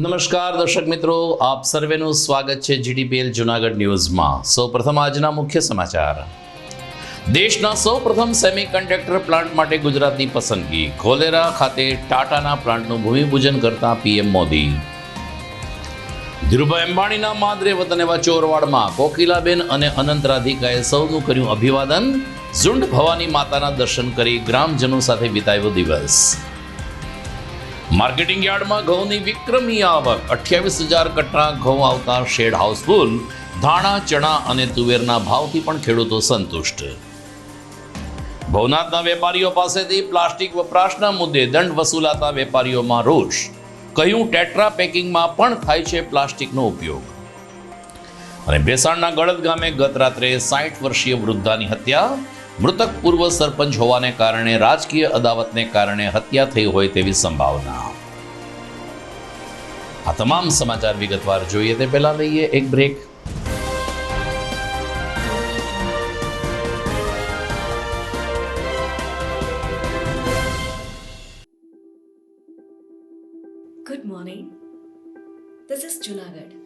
નમસ્કાર દર્શક મિત્રો, આપ સર્વેનું સ્વાગત છે જીડીપીએલ જૂનાગઢ ન્યૂઝમાં। સૌપ્રથમ આજના મુખ્ય સમાચાર। દેશના સૌપ્રથમ સેમિકન્ડક્ટર પ્લાન્ટ માટે ગુજરાતની પસંદગી। ખોલેરા ખાતે ટાટાના પ્લાન્ટનું ભૂમિપૂજન કરતા પીએમ મોદી। ધીરુભાઈ અંબાણીના માદરે વતન એવા ચોરવાડમાં કોકિલાબેન અને અનંત રાધિકાએ સૌનું કર્યું અભિવાદન। ઝુંડ ભવાની માતાના દર્શન કરી ગ્રામજનો સાથે વિતાવ્યો દિવસ। માર્કેટિંગ યાર્ડમાં ઘઉંની વિક્રમી આવક। 28,000 કટ્ટા ઘઉં આવતા શેડ હાઉસફુલ। ધાણા, ચણા અને તુવેરના ભાવથી પણ ખેડૂતો સંતુષ્ટ। ભવનાથના વેપારીઓ પાસેથી પ્લાસ્ટિક વપરાશના મુદ્દે દંડ વસૂલાતા વેપારીઓમાં રોષ। કહ્યું, ટેટ્રા પેકિંગમાં પણ થાય છે પ્લાસ્ટિકનો ઉપયોગ। અને ભેસાણના ગળદ ગામે ગત રાત્રે 60 વર્ષીય વૃદ્ધાની હત્યા। મૃતક પૂર્વ સરપંચ હોવાને કારણે રાજકીય અદાવતને કારણે હત્યા થઈ હોય તેવી સંભાવના। આ તમામ સમાચાર વિગતવાર જોઈએ તે પહેલા લઈએ એક break. Good morning. This is Junagadh.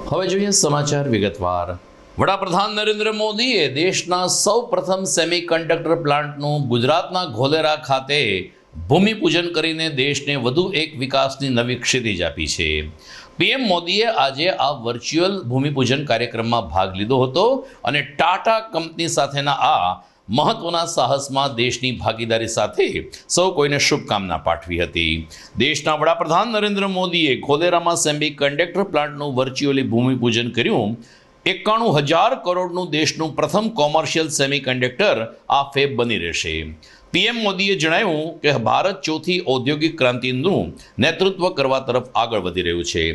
હવે જોઈએ સમાચાર વિગતવાર। વડાપ્રધાન નરેન્દ્ર મોદીએ દેશના સૌપ્રથમ સેમિકન્ડક્ટર પ્લાન્ટનું ગુજરાતના ખોલેરા ખાતે ભૂમિપૂજન કરીને દેશને વધુ એક વિકાસની નવી ક્ષિતિજ આપી છે। પીએમ મોદીએ આજે આ વર્ચ્યુઅલ ભૂમિપૂજન કાર્યક્રમમાં ભાગ લીધો હતો અને ટાટા કંપની સાથેના આ મહત્વના સાહસમાં દેશની ભાગીદારી સાથે સૌ કોઈને શુભકામના પાઠવી હતી। દેશના વડાપ્રધાન નરેન્દ્ર મોદીએ ખોલેરામાં સેમિકન્ડક્ટર પ્લાન્ટનું વર્ચ્યુઅલી ભૂમિપૂજન કર્યું। 91,000 કરોડનું દેશનું પ્રથમ કોમર્શિયલ સેમિકન્ડક્ટર આ ફેબ બની રહેશે। પીએમ મોદીએ જણાવ્યું કે ભારત ચોથી ઔદ્યોગિક ક્રાંતિનું નેતૃત્વ કરવા તરફ આગળ વધી રહ્યું છે।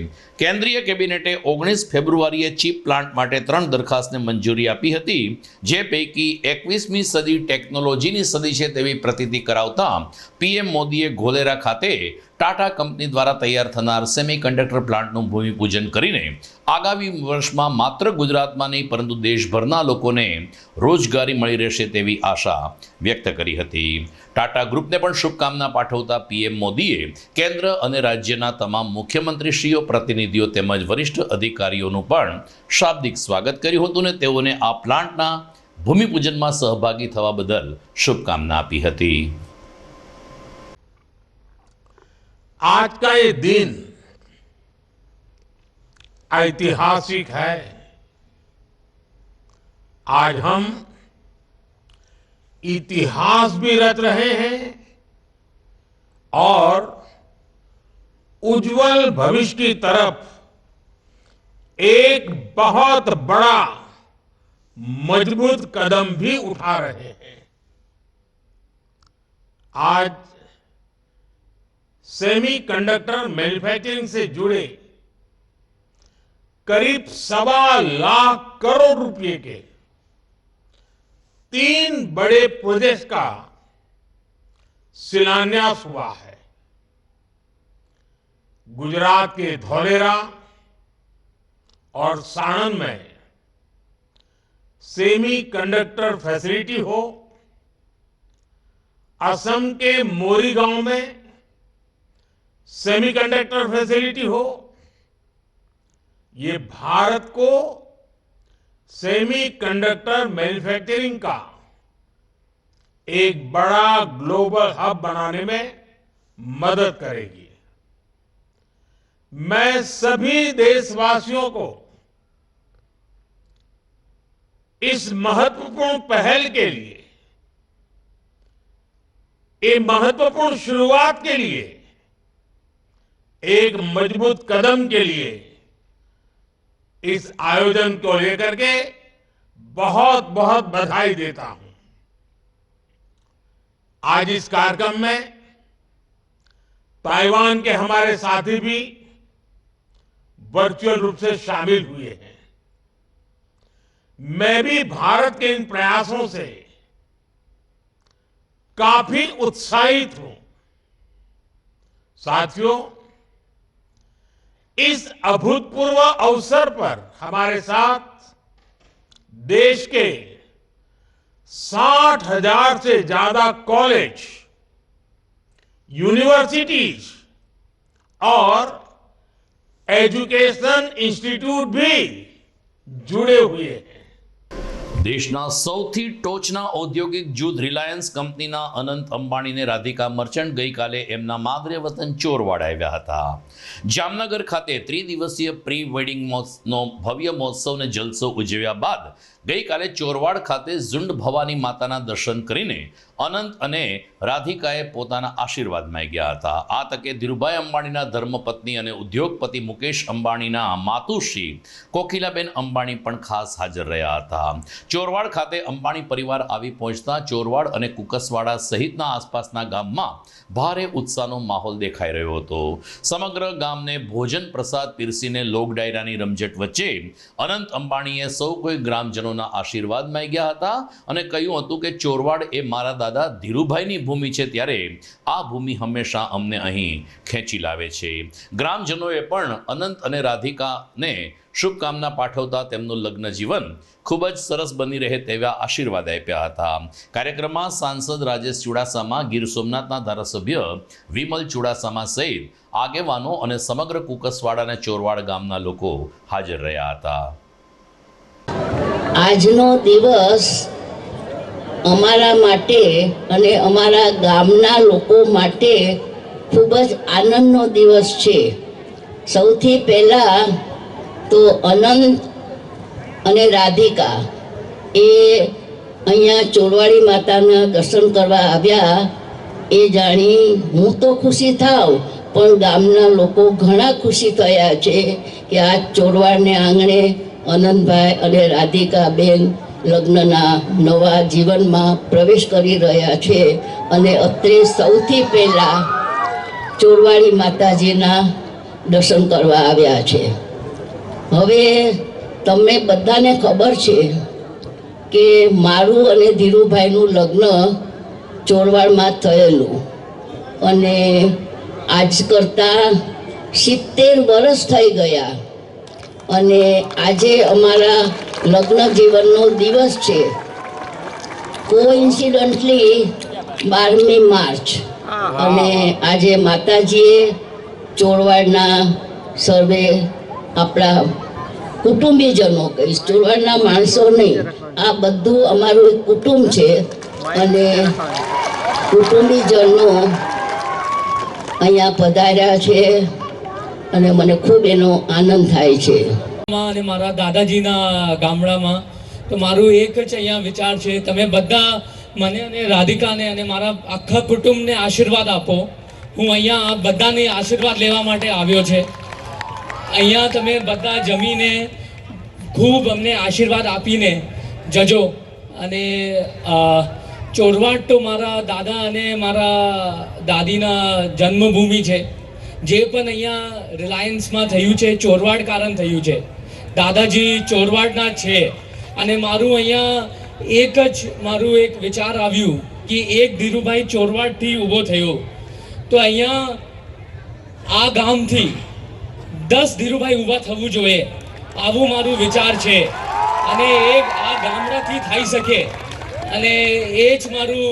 કેન્દ્રીય કેબિનેટે 19 ફેબ્રુઆરીએ ચીપ પ્લાન્ટ માટે 3 દરખાસ્તને મંજૂરી આપી હતી, જે પૈકી 21મી સદી ટેકનોલોજીની સદી છે તેવી પ્રતીતિ કરાવતા પીએમ મોદીએ ખોલેરા ખાતે ટાટા કંપની દ્વારા તૈયાર થનાર સેમિકન્ડક્ટર પ્લાન્ટનું ભૂમિપૂજન કરીને આગામી વર્ષમાં માત્ર ગુજરાતમાં નહીં પરંતુ દેશભરના લોકોને રોજગારી મળી રહેશે તેવી આશા વ્યક્ત કરી હતી। ટાટા ગ્રુપને પણ શુભકામના પાઠવતા પીએમ મોદીએ કેન્દ્ર અને રાજ્યના તમામ મુખ્યમંત્રીશ્રીઓ, પ્રતિનિધિઓ તેમજ વરિષ્ઠ અધિકારીઓનું પણ શાબ્દિક સ્વાગત કર્યું હતું અને તેઓને આ પ્લાન્ટના ભૂમિપૂજનમાં સહભાગી થવા બદલ શુભકામના આપી હતી। आज का ये दिन ऐतिहासिक है। आज हम इतिहास भी रच रहे हैं और उज्जवल भविष्य की तरफ एक बहुत बड़ा मजबूत कदम भी उठा रहे हैं। आज सेमीकंडक्टर मैन्युफैक्चरिंग से जुड़े करीब 1.25 करोड़ रुपए के 3 बड़े प्रोजेक्ट का शिलान्यास हुआ है। गुजरात के धोलेरा और साणंद में सेमीकंडक्टर फैसिलिटी हो, असम के मोरीगांव में सेमीकंडक्टर फैसिलिटी हो, ये भारत को सेमीकंडक्टर मैन्युफैक्चरिंग का एक बड़ा ग्लोबल हब बनाने में मदद करेगी। मैं सभी देशवासियों को इस महत्वपूर्ण पहल के लिए, एक महत्वपूर्ण शुरुआत के लिए, एक मजबूत कदम के लिए इस आयोजन को लेकर के बहुत बहुत बधाई देता हूं। आज इस कार्यक्रम में ताइवान के हमारे साथी भी वर्चुअल रूप से शामिल हुए हैं। मैं भी भारत के इन प्रयासों से काफी उत्साहित हूं। साथियों, इस अभूतपूर्व अवसर पर हमारे साथ देश के 60,000 से ज्यादा कॉलेज, यूनिवर्सिटीज और एजुकेशन इंस्टीट्यूट भी जुड़े हुए हैं। દેશના સૌથી ટોચના ઔદ્યોગિક જૂથ રિલાયન્સ કંપનીના અનંત અંબાણીને રાધિકા મર્ચન્ટ ગઈકાલે એમના માદરે વતન ચોરવાડ આવ્યા હતા. જામનગર ખાતે ત્રિદિવસીય પ્રી વેડિંગનો ભવ્ય મહોત્સવને જલસો ઉજવ્યા બાદ ગઈકાલે ચોરવાડ ખાતે ઝુંડ ભવાની માતાના દર્શન કરીને અનંત અને રાધિકાએ પોતાના આશીર્વાદ માંગ્યા હતા. આ તકે ધીરુભાઈ અંબાણીના ધર્મપત્ની અને ઉદ્યોગપતિ મુકેશ અંબાણીના માતુશ્રી કોકિલાબેન અંબાણી પણ ખાસ હાજર રહ્યા હતા. ચોરવાડ ખાતે અંબાણી પરિવાર આવી પહોંચતા ચોરવાડ અને કુકસવાડા સહિતના આસપાસના ગામમાં ભારે ઉત્સાહનો માહોલ દેખાઈ રહ્યો હતો. સમગ્ર ગામને ભોજન પ્રસાદ પીરસીને લોક ડાયરાની રમઝટ વચ્ચે અનંત અંબાણીએ સૌ કોઈ ગ્રામજનોના આશીર્વાદ માંગ્યા હતા અને કહ્યું હતું કે ચોરવાડ એ મારા દાદા ધીરુભાઈની ભૂમિ છે, ત્યારે આ ભૂમિ હંમેશા અમને અહીં ખેંચી લાવે છે. ગ્રામજનોએ પણ અનંત અને રાધિકાને શુભકામના પાઠવતા તેમનું લગ્ન જીવન ખૂબ જ સરસ બની રહે તેવા આશીર્વાદ આપ્યા હતા. કાર્યક્રમમાં સાંસદ રાજેશ ચુડાસમા, ગીર સોમનાથના ધારાસભ્ય વિમલ ચુડાસમા સહિત આગેવાનો અને સમગ્ર કુકસવાડા અને ચોરવાડ ગામના લોકો હાજર રહ્યા હતા. આજનો દિવસ અમારા માટે અને અમારા ગામના લોકો માટે ખૂબ જ આનંદનો દિવસ છે. સૌથી પહેલા તો અનંત અને રાધિકા એ અહીંયા ચોરવાડી માતાના દર્શન કરવા આવ્યા એ જાણી હું તો ખુશી થાવ, પણ ગામના લોકો ઘણા ખુશી થયા છે કે આ ચોરવાડને આંગણે અનંતભાઈ અને રાધિકાબેન લગ્નના નવા જીવનમાં પ્રવેશ કરી રહ્યા છે. અને અત્રે સૌથી પહેલાં ચોરવાડી માતાજીના દર્શન કરવા આવ્યા છે. હવે તમને બધાને ખબર છે કે મારું અને ધીરુભાઈનું લગ્ન ચોરવાડમાં થયેલું અને આજ કરતાં 70 વર્ષ થઈ ગયા અને આજે અમારા લગ્ન જીવનનો દિવસ છે. કોઇન્સિડન્ટલી 12મી માર્ચ અને આજે માતાજીએ ચોરવાડના સર્વે આપણા કુટુંબીજનો કહીશ, ચોરવાડના માણસો નહીં, આ બધું અમારું એક કુટુંબ છે અને કુટુંબીજનો અહીંયા પધાર્યા છે અને મને ખૂબ એનો આનંદ થાય છે. અને મારા દાદાજીના ગામડામાં તો મારું એક જ અહીંયા વિચાર છે, તમે બધા મને અને રાધિકાને અને મારા આખા કુટુંબને આશીર્વાદ આપો. હું અહીંયા બધાને આશીર્વાદ લેવા માટે આવ્યો છે. અહીંયા તમે બધા જમીને ખૂબ અમને આશીર્વાદ આપીને જજો. અને ચોરવાડ તો મારા દાદા અને મારા દાદીના જન્મભૂમિ છે. જે પણ અહીંયા રિલાયન્સમાં થયું છે ચોરવાડ કારણ થયું છે. દાદાજી ચોરવાડના છે અને મારું અહીંયા મારું એક વિચાર આવ્યું કે એક ધીરુભાઈ ચોરવાડથી ઊભો થયો તો અહીંયા આ ગામથી 10 ધીરુભાઈ ઊભા થવું જોઈએ, આવું મારું વિચાર છે. અને એક આ ગામડાથી થઈ શકે અને એ જ મારું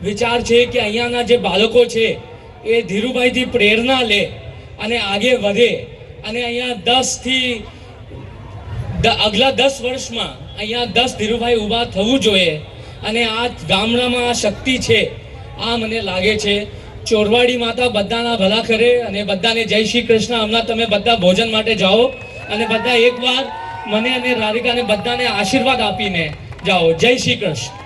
વિચાર છે કે અહીંયાના જે બાળકો છે એ ધીરુભાઈથી પ્રેરણા લે અને આગે વધે. અને અહીંયા આગલા 10 વર્ષમાં અહીંયા 10 ધીરુભાઈ ઊભા થવું જોઈએ. અને આ ગામડામાં આ શક્તિ છે, આ મને લાગે છે. ચોરવાડી માતા બધાના ભલા કરે અને બધાને જય શ્રી કૃષ્ણ. હમણાં તમે બધા ભોજન માટે જાઓ અને બધા એકવાર મને અને રાધિકાને બધાને આશીર્વાદ આપીને જાઓ. જય શ્રી કૃષ્ણ.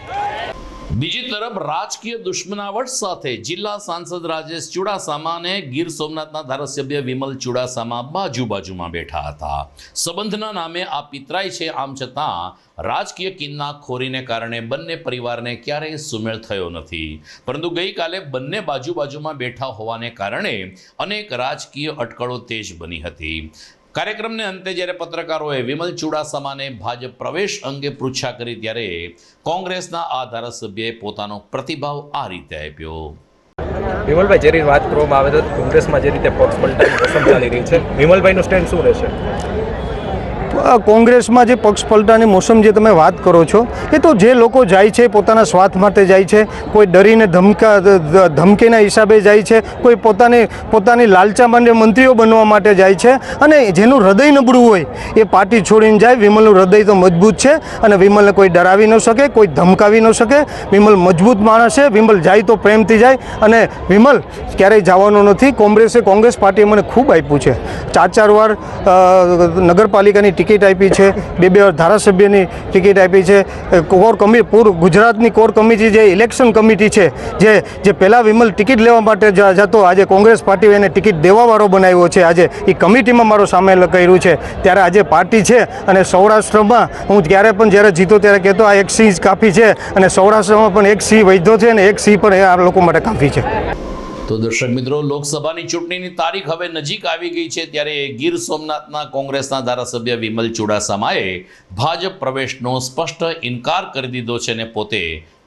બીજી તરફ રાજકીય દુશ્મનાવટ સાથે જિલ્લા સાંસદ રાજેશ ચુડાસમા અને ગીર સોમનાથના ધારાસભ્ય વિમલ ચુડાસમા બાજુમાં બેઠા હતા. સંબંધના નામે આ પિતરાય છે, આમ છતાં રાજકીય કિન્નાખોરીને કારણે બંને પરિવારને ક્યારેય સુમેળ થયો નથી. પરંતુ ગઈકાલે બંને બાજુમાં બેઠા હોવાને કારણે અનેક રાજકીય અટકળો તેજ બની હતી. કાર્યક્રમને અંતે જ્યારે પત્રકારોએ વિમલ ચુડાસમાને ભાજપ પ્રવેશ અંગે પૃચ્છા કરી ત્યારે કોંગ્રેસના આ ધારાસભ્યએ પોતાનો પ્રતિભાવ આ રીતે આપ્યો. વિમલભાઈ, જે રીતે વાત કરવામાં આવે તો કોંગ્રેસમાં જે રીતે પક્ષ પલટાની મોસમ ચાલી રહી છે, વિમલભાઈનું સ્ટેન્ડ શું રહેશે? કોંગ્રેસમાં જે પક્ષ પલટાની મોસમ જે તમે વાત કરો છો એ તો જે લોકો જાય છે પોતાના સ્વાર્થ માટે જાય છે, કોઈ ડરીને ધમકીના હિસાબે જાય છે, કોઈ પોતાની લાલચા માટે મંત્રીઓ બનવા માટે જાય છે. અને જેનું હૃદય નબળું હોય એ પાર્ટી છોડીને જાય. વિમલનું હૃદય તો મજબૂત છે અને વિમલને કોઈ ડરાવી ન શકે, કોઈ ધમકાવી ન શકે. વિમલ મજબૂત માણસ છે. વિમલ જાય તો પ્રેમથી જાય અને વિમલ ક્યારેય જવાનો નથી. કોંગ્રેસ પાર્ટીએ મને ખૂબ આપ્યું છે. 4 વાર નગરપાલિકાની ટિકિટ આપી છે, 2 વાર ધારાસભ્યની ટિકિટ આપી છે. ગુજરાતની કોર કમિટી જે ઇલેક્શન કમિટી છે જે પહેલાં વિમલ ટિકિટ લેવા માટે જતો, આજે કોંગ્રેસ પાર્ટી એને ટિકિટ દેવાવાળો બનાવ્યો છે. આજે એ કમિટીમાં મારો સામેલ કર્યું છે. ત્યારે આજે પાર્ટી છે અને સૌરાષ્ટ્રમાં હું જ્યારે જીતો ત્યારે કહેતો આ એક સિંહ કાફી છે અને સૌરાષ્ટ્રમાં પણ એક સિંહ વધ્યો છે અને એક સિંહ પણ આ લોકો માટે કાફી છે. તો દર્શક મિત્રો, લોકસભાની ચૂંટણીની તારીખ હવે નજીક આવી ગઈ છે ત્યારે ગીર સોમનાથના કોંગ્રેસના ધારાસભ્ય વિમલ ચુડાસમાએ ભાજપ પ્રવેશનો સ્પષ્ટ ઇનકાર કરી દીધો છે અને પોતે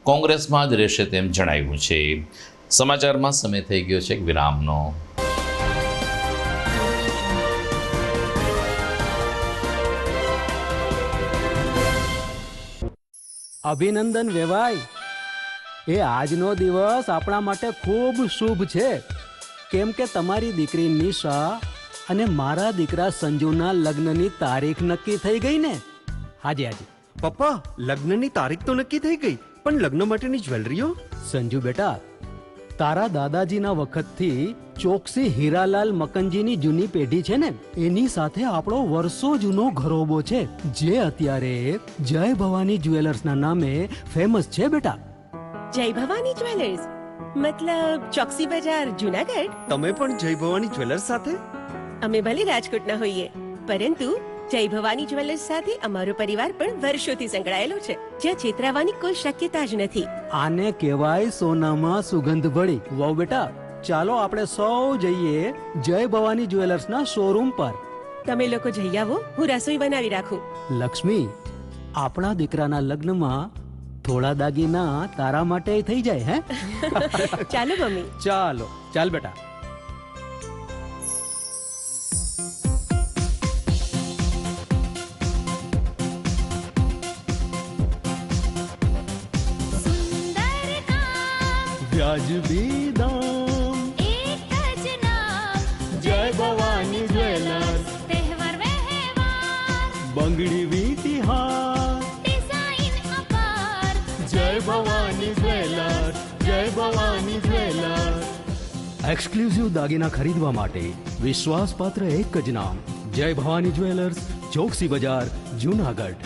કોંગ્રેસમાં જ રહેશે તેમ જણાવ્યું છે. સમાચારમાં સમય થઈ ગયો છે એક વિરામનો. અભિનંદન વેવાય, એ આજનો દિવસ આપણા માટે ખૂબ શુભ છે, કેમ કે તમારી દીકરી નિશા અને મારા દીકરા સંજુના લગ્નની તારીખ નક્કી થઈ ગઈ ને. હાજી હાજી પપ્પા, લગ્નની તારીખ તો નક્કી થઈ ગઈ, પણ લગ્ન માટેની જ્વેલરીઓ? સંજુ બેટા, તારા દાદાજીના વખતથી ચોકસી હીરાલાલ મકનજીની જૂની પેઢી છે ને, એની સાથે આપણો વર્ષો જૂનો ઘરોબો છે જે અત્યારે જય ભવાની જ્વેલર્સના નામે ફેમસ છે બેટા. જય ભવાની જ્વેલર્સ મતલબ ચોકસી બજાર, જુનાગઢ? તમે પણ જય ભવાની જ્વેલર્સ સાથે? અમે ભલે રાજકોટના હોઈએ, પરંતુ જય ભવાની જ્વેલર્સ સાથે અમારો પરિવાર પણ વર્ષોથી સંકળાયેલો છે, જ્યાં છેતરાવાની કોઈ શક્યતા જ નથી. આને કહેવાય સોનામાં સુગંધ ભળી. વાવ બેટા, ચાલો આપણે સૌ જઈએ જય ભવાની જ્વેલર્સના શોરૂમ પર. તમે લોકો જઈ આવો, હું રસોઈ બનાવી રાખું. લક્ષ્મી, આપણા દીકરાના લગ્નમાં થોડા દાગીના તારા માટે થઈ જાય. હે ચાલો મમ્મી. ચાલ બેટા. વ્યાજબી દામ, એક જ નામ, જય ભવાની જ્વેલર્સ. તહેવાર વ્યવહાર, બંગડી વીટી હાર, ડિઝાઇન અપાર, જય ભવાની જ્વેલર્સ, જય ભવાની જ્વેલર્સ. એક્સક્લુઝિવ દાગીના ખરીદવા માટે વિશ્વાસપાત્ર એક જ નામ, જય ભવાની જ્વેલર્સ, ચોકસી બજાર, જૂનાગઢ.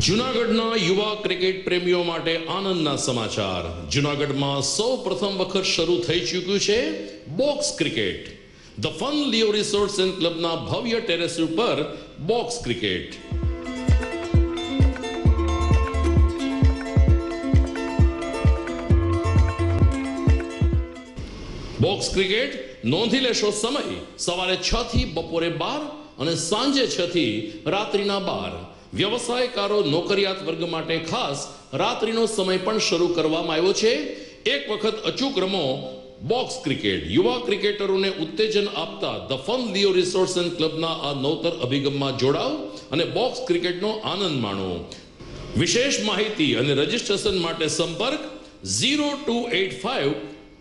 જૂનાગઢના યુવા ક્રિકેટ પ્રેમીઓ માટે આનંદના સમાચાર. જૂનાગઢમાં સૌ પ્રથમ વખત શરૂ થઈ ચૂક્યું છે box cricket. The fun Leo resorts and ક્લબના ભવ્ય ટેરેસ ઉપર બોક્સ ક્રિકેટ. બોક્સ ક્રિકેટ નોંધી લેશો સમય સવારે 6 થી બપોરે 12 અને સાંજે 6 થી રાત્રિના 12. વ્યવસાયકારો, નોકરિયાત વર્ગ માટે ખાસ રાત્રિનો સમય પણ શરૂ કરવામાં આવ્યો છે. એક વખત અચૂક રમો બોક્સ ક્રિકેટ. યુવા ક્રિકેટરોને ઉત્તેજન આપતા the fun Leo resorts and ક્લબના આ નવતર અભિગમમાં જોડાઓ અને બોક્સ ક્રિકેટનો આનંદ માણો. વિશેષ માહિતી અને રજીસ્ટ્રેશન માટે સંપર્ક 0285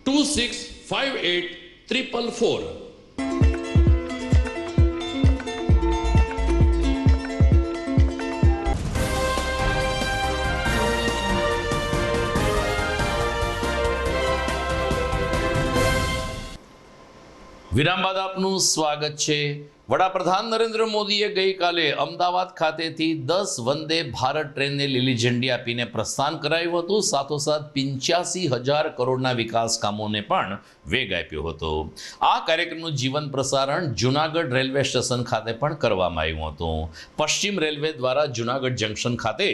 2658 વિરામ બાદ આપનું સ્વાગત છે. વડાપ્રધાન નરેન્દ્ર મોદીએ ગઈકાલે અમદાવાદ ખાતેથી 10 વંદે ભારત ટ્રેનને લીલી ઝંડી આપીને પ્રસ્થાન કરાયું હતું. સાથોસાથ 85,000 કરોડના વિકાસ કામોને પણ વેગ આપ્યો હતો. આ કાર્યક્રમનું જીવન પ્રસારણ જૂનાગઢ રેલવે સ્ટેશન ખાતે પણ કરવામાં આવ્યું હતું. પશ્ચિમ રેલવે દ્વારા જૂનાગઢ જંકશન ખાતે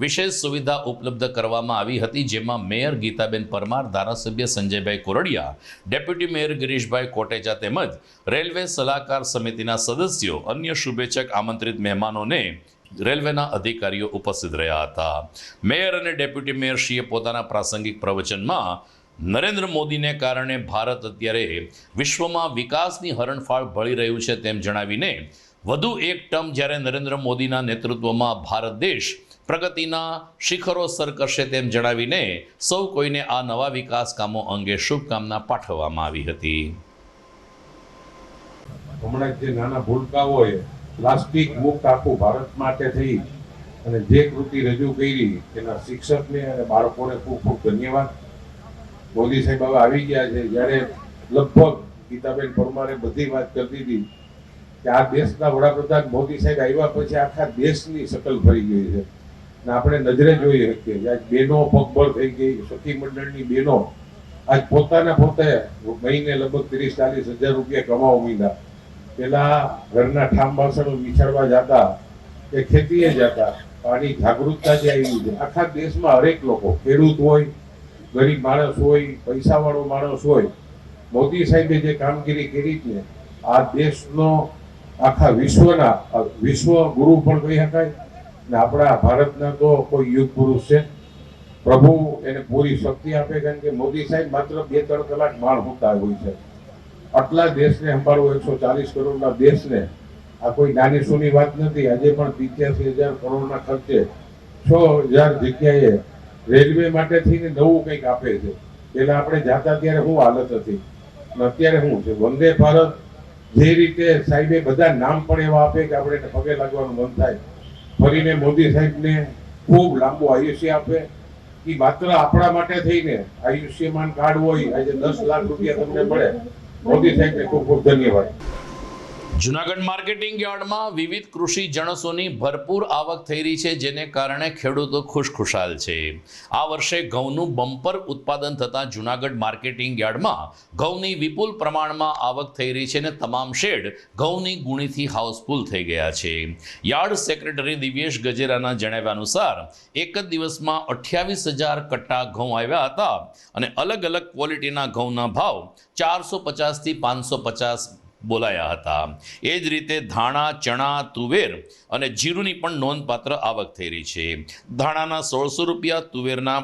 વિશેષ સુવિધા ઉપલબ્ધ કરવામાં આવી હતી, જેમાં મેયર ગીતાબેન પરમાર, ધારાસભ્ય સંજયભાઈ કોરડિયા, ડેપ્યુટી મેયર ગિરીશભાઈ કોટેચા તેમજ રેલવે સલાહકાર સમિતિના સદસ્યો, અન્ય શુભેચ્છક આમંત્રિત મહેમાનોને રેલવેના અધિકારીઓ ઉપસ્થિત રહ્યા હતા. મેયર અને ડેપ્યુટી મેયરશ્રીએ પોતાના પ્રાસંગિક પ્રવચનમાં નરેન્દ્ર મોદીને કારણે ભારત અત્યારે વિશ્વમાં વિકાસની હરણફાળ ભળી રહ્યું છે તેમ જણાવીને વધુ એક ટર્મ જ્યારે નરેન્દ્ર મોદીના નેતૃત્વમાં ભારત દેશ પ્રગતિના શિખરો સર કરશે તેમ જણાવીને સૌ કોઈને આ નવા વિકાસ કામો અંગે શુભકામના પાઠવવામાં આવી હતી. હમણાં જે નાના ભૂલકાઓએ પ્લાસ્ટિક મુક્ત આખું ભારત માટે થઈ અને જે કૃતિ રજૂ કરી એના શિક્ષકને અને બાળકોને ખૂબ ખૂબ ધન્યવાદ. મોદી સાહેબ હવે આવી ગયા છે. જ્યારે લગભગ ગીતાબેન પરમારે બધી વાત કરી દીધી કે આ દેશના વડાપ્રધાન મોદી સાહેબ આવ્યા પછી આખા દેશની શકલ ફરી ગઈ છે અને આપણે નજરે જોઈ શકીએ. આજ બહેનો પગભર થઈ ગઈ, સખી મંડળની બહેનો આજ પોતે મહિને લગભગ 30-40 હજાર રૂપિયા કમાવા માંડ્યા. પેલા ઘરના ઠામ બાસણો વિછાડવા જતા કે ખેતીએ જતા. આની જાગૃતતા જે આવી છે આખા દેશમાં, હરેક લોકો, ખેડૂત હોય, ગરીબ માણસ હોય, પૈસાવાળો માણસ હોય, મોદી સાહેબે જે કામગીરી કરી છે આ દેશનો આખા વિશ્વ ગુરુ પણ કહી શકાય. ને આપણા ભારતના તો કોઈ યુગ પુરુષ છે. પ્રભુ એને પૂરી શક્તિ આપે, કારણ કે મોદી સાહેબ માત્ર 2-3 કલાક માણ હોતા હોય છે. આટલા દેશને સંભાળવો, 140 કરોડના દેશને, આ કોઈ નાની સૂની વાત નથી. આજે પણ 85,000 કરોડના ખર્ચે 6,000 જગ્યાએ રેલવે માટે થઈને નવું કંઈક આપે છે. પેલા આપણે જાતા ત્યારે શું હાલત હતી અને અત્યારે શું છે. વંદે ભારત જે રીતે સાહેબે બધા નામ પણ એવા આપે કે આપણે પગે લાગવાનું મન થાય. ફરીને મોદી સાહેબને ખૂબ લાંબુ આયુષ્ય આપે. એ માત્ર આપણા માટે થઈને આયુષ્યમાન કાર્ડ હોય, આજે 10 લાખ રૂપિયા તમને મળે. મોદી સાહેબને ખૂબ ખૂબ ધન્યવાદ. જૂનાગઢ માર્કેટિંગ યાર્ડમાં વિવિધ કૃષિ જણસોની ભરપૂર આવક થઈ રહી છે, જેને કારણે ખેડૂતો ખુશખુશાલ છે. આ વર્ષે ઘઉંનું બમ્પર ઉત્પાદન થતાં જૂનાગઢ માર્કેટિંગ યાર્ડમાં ઘઉંની વિપુલ પ્રમાણમાં આવક થઈ રહી છે અને તમામ શેડ ઘઉંની ગુણીથી હાઉસફુલ થઈ ગયા છે. યાર્ડ સેક્રેટરી દિવ્યેશ ગજેરાના જણાવ્યા અનુસાર એક જ દિવસમાં 28,000 કટ્ટા ઘઉં આવ્યા હતા અને અલગ અલગ ક્વોલિટીના ઘઉંના ભાવ 450 થી 550 બોલાયા હતા. એ જ રીતે ધાણા, ચણા, તુવેર અને જીરુની પણ નોંધપાત્ર આવક થઈ રહી છે. ધાણાના 1,600 રૂપિયા, તુવેરના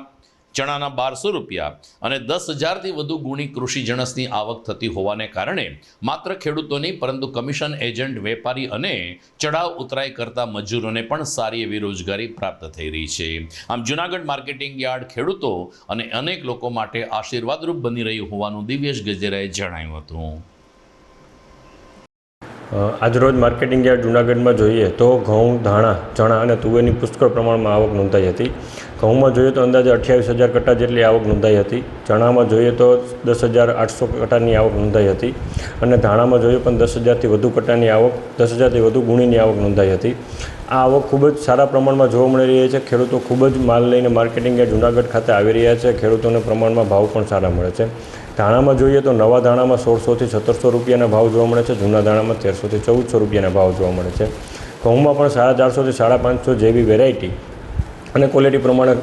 ચણાના 1,200 રૂપિયા અને 10,000થી વધુ ગુણી કૃષિ જણસની આવક થતી હોવાને કારણે માત્ર ખેડૂતો નહીં પરંતુ કમિશન એજન્ટ, વેપારી અને ચડાવ ઉતરાઈ કરતા મજૂરોને પણ સારી એવી રોજગારી પ્રાપ્ત થઈ રહી છે. આમ જૂનાગઢ માર્કેટિંગ યાર્ડ ખેડૂતો અને અનેક લોકો માટે આશીર્વાદરૂપ બની રહ્યું હોવાનું દિવ્યેશ ગજેરાએ જણાવ્યું હતું. આજરોજ માર્કેટિંગ યાર્ડ જૂનાગઢમાં જોઈએ તો ઘઉં, ધાણા, ચણા અને તુવેરની પુષ્કળ પ્રમાણમાં આવક નોંધાઈ હતી. ઘઉંમાં જોઈએ તો અંદાજે 28,000 કટ્ટા જેટલી આવક નોંધાઈ હતી. ચણામાં જોઈએ તો 10,800 કટ્ટાની આવક નોંધાઈ હતી અને ધાણામાં જોઈએ પણ 10,000થી વધુ કટ્ટાની આવક, 10,000થી વધુ ગુણીની આવક નોંધાઈ હતી. આ આવક ખૂબ જ સારા પ્રમાણમાં જોવા મળી રહી છે. ખેડૂતો ખૂબ જ માલ લઈને માર્કેટિંગ યાર્ડ જૂનાગઢ ખાતે આવી રહ્યા છે. ખેડૂતોને પ્રમાણમાં ભાવ પણ સારા મળે છે. ધાણામાં જોઈએ તો નવા ધાણામાં 1,600થી 1,700 રૂપિયાના ભાવ જોવા મળે છે. જૂના ધાણામાં 1,300થી 1,400 રૂપિયાના ભાવ જોવા મળે છે. ઘઉંમાં પણ 450થી 550 જેવી વેરાયટી અને ક્વોલિટી પ્રમાણે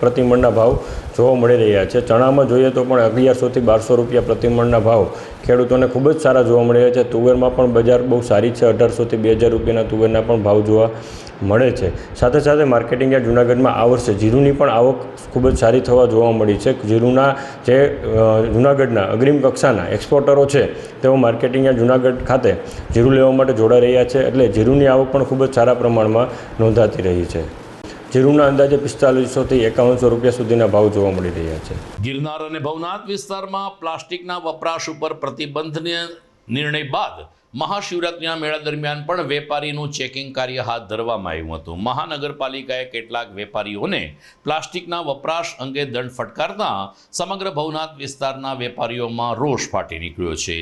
પ્રતિમણના ભાવ જોવા મળી રહ્યા છે. ચણામાં જોઈએ તો પણ 1,100થી 1,200 રૂપિયા પ્રતિમણના ભાવ ખેડૂતોને ખૂબ જ સારા જોવા મળી રહ્યા છે. તુવેરમાં પણ બજાર બહુ સારી છે. 1,800થી 2,000 રૂપિયાના તુવેરના પણ ભાવ જોવા મળે છે. સાથે સાથે માર્કેટિંગ યાર્ડ જૂનાગઢમાં આ વર્ષે જીરુની પણ આવક ખૂબ જ સારી થવા જોવા મળી છે. જીરુના જે જૂનાગઢના અગ્રિમ કક્ષાના એક્સપોર્ટરો છે તેઓ માર્કેટિંગ યાર્ડ જૂનાગઢ ખાતે જીરું લેવા માટે જોડાઈ રહ્યા છે. એટલે જીરુની આવક પણ ખૂબ જ સારા પ્રમાણમાં નોંધાતી રહી છે. જીરુના અંદાજે 4500થી 5100 રૂપિયા સુધીના ભાવ જોવા મળી રહ્યા છે. ગિરનાર અને ભવનાથ વિસ્તારમાં પ્લાસ્ટિકના વપરાશ ઉપર પ્રતિબંધને નિર્ણય બાદ મહાશિવરાત્રિના મેળા દરમિયાન પણ વેપારીનું ચેકિંગ કાર્ય હાથ ધરવામાં આવ્યું હતું. મહાનગરપાલિકાએ કેટલાક વેપારીઓને પ્લાસ્ટિકના વપરાશ અંગે દંડ ફટકારતા સમગ્ર ભવનાથ વિસ્તારના વેપારીઓમાં રોષ ફાટી નીકળ્યો છે.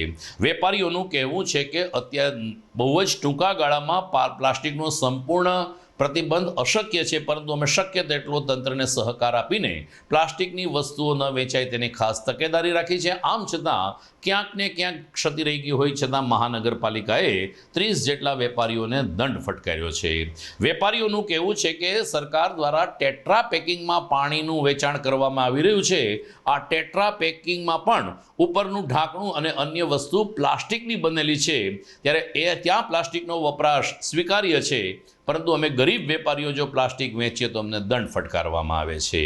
વેપારીઓનું કહેવું છે કે અત્યારે બહુ જ ટૂંકા ગાળામાં પ્લાસ્ટિકનો સંપૂર્ણ પ્રતિબંધ અશક્ય છે, પરંતુ અમે શક્ય તેટલો તંત્રને સહકાર આપીને પ્લાસ્ટિકની વસ્તુઓ ન વેચાય તેની ખાસ તકેદારી રાખી છે. આમ છતાં ક્યાંક ને ક્યાંક ક્ષતિ રહી ગઈ હોય છતાં મહાનગરપાલિકાએ 30 જેટલા વેપારીઓને દંડ ફટકાર્યો છે. વેપારીઓનું કહેવું છે કે સરકાર દ્વારા ટેટ્રા પેકિંગમાં પાણીનું વેચાણ કરવામાં આવી રહ્યું છે. આ ટેટ્રા પેકિંગમાં પણ ઉપરનું ઢાંકણું અને અન્ય વસ્તુ પ્લાસ્ટિકની બનેલી છે, ત્યારે ત્યાં પ્લાસ્ટિકનો વપરાશ સ્વીકાર્ય છે, પરંતુ અમે ગરીબ વેપારીઓ જો પ્લાસ્ટિક વેચીએ તો અમને દંડ ફટકારવામાં આવે છે.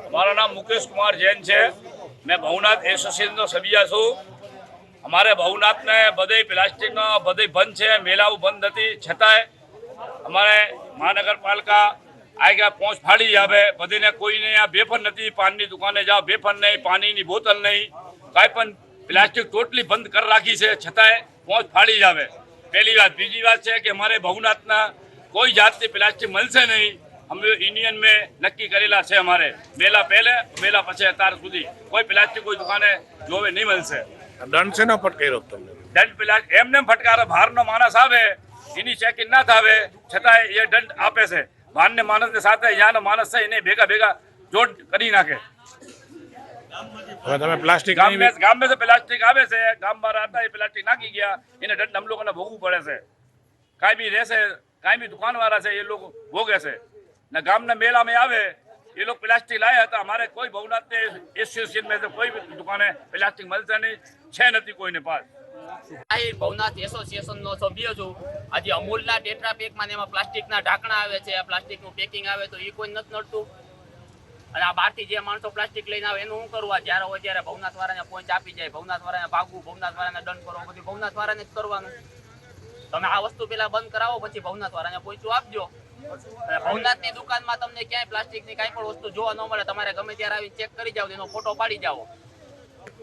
हमारा नाम मुकेश कुमार जैन है. मैं भवनाथ एसोसिएशन सभ्य छूँ. અમારે ભવનાથ ને બધે પ્લાસ્ટિકનો બધે બંધ છે, મેલાઓ બંધ હતી, છતાંય અમારે મહાનગરપાલિકા આગળ પહોંચ ફાડી આવે. બધીને કોઈને આ બેફર નથી. પાનની દુકાને જાઓ, બેફર નહીં, પાણીની બોતલ નહીં, કાંઈ પણ પ્લાસ્ટિક ટોટલી બંધ કરી રાખી છે, છતાંય પહોંચ ફાડી જ આવે. પહેલી વાત. બીજી વાત છે કે અમારે ભવનાથના કોઈ જાતની પ્લાસ્ટિક મળશે નહીં. અમે યુનિયન મેં નક્કી કરેલા છે. અમારે મેલા પહેલે મેલા પછી અત્યાર સુધી કોઈ પ્લાસ્ટિક કોઈ દુકાને જોવે નહીં મળશે. દંડ છે ને ફટકાર્યો તમને? દંડ પેલા એમને ફટકારે. બહારનો માણસ આવે એની ચેકિંગ ના થાવે છતાંય એ દંડ આપે છે. બહારને માણસની સાથે અહીંયાનો માણસ છે એને ભેગા જોડ કરી નાખે. હવે તમે પ્લાસ્ટિક ગામ મેં પ્લાસ્ટિક આવે છે, ગામ બહાર હતા એ પ્લાસ્ટિક નાખી ગયા, એને દંડ અમ લોકોને ભોગવું પડે છે. કાંઈ બી રહેશે, કાંઈ બી દુકાનવાળા છે એ લોકો ભોગે છે ને ગામના મેળામાં આવે એ લોકો પ્લાસ્ટિક લાયા હતા. અમારે કોઈ ભવનાથ એસોસિએશન में કોઈ દુકાને પ્લાસ્ટિક મળશે નહીં, છે નથી કોઈને પાસ. ભવનાથ એસોસિએશનનો સભ્ય છું. આજે અમૂલના ટેટ્રા પેકમાં એમાં પ્લાસ્ટિકના ઢાંકણા આવે છે, આ પ્લાસ્ટિકનું પેકિંગ આવે તો એ કોઈ નથી નડતું. અને આ બહારથી જે માણસો પ્લાસ્ટિક લઈને આવે એનું શું કરવા? જ્યારે હોય ત્યારે ભવનાથ વાળાને પહોંચ આપી જાય, ભવનાથ વાળાને ભાગવું, ભવનાથ વાળાને દંડ કરવો, બધું ભવનાથ વાળાને જ કરવાનું. તમે આ વસ્તુ પેલા બંધ કરાવો, પછી ભવનાથ વાળાને પહોંચું આપજો. ભવનાથની દુકાનમાં તમને ક્યાંય પ્લાસ્ટિકની કાંઈ પણ વસ્તુ જોવા ન મળે. તમારે ગમે ત્યારે આવી ચેક કરી જાવ, એનો ફોટો પાડી જાઓ.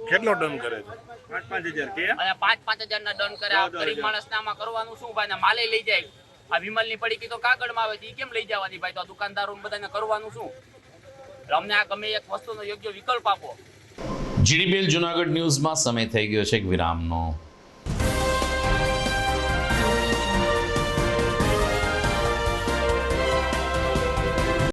કેટલો દંડ કરે છે? 5,000 અને 5,000 ના દંડ કરે. આ ગરીબ માણસને આમાં કરવાનું શું ભાઈ? માલે લઈ જાય. આ વિમલની પડીકી તો કાગળમાં આવે છે, એ કેમ લઈ જવાની ભાઈ? તો આ દુકાનદારો બધાને કરવાનું શું? અમને આ ગમે એક વસ્તુનો યોગ્ય વિકલ્પ આપો. જીડીબેલ જુનાગઢ ન્યૂઝમાં સમય થઈ ગયો છે એક વિરામનો.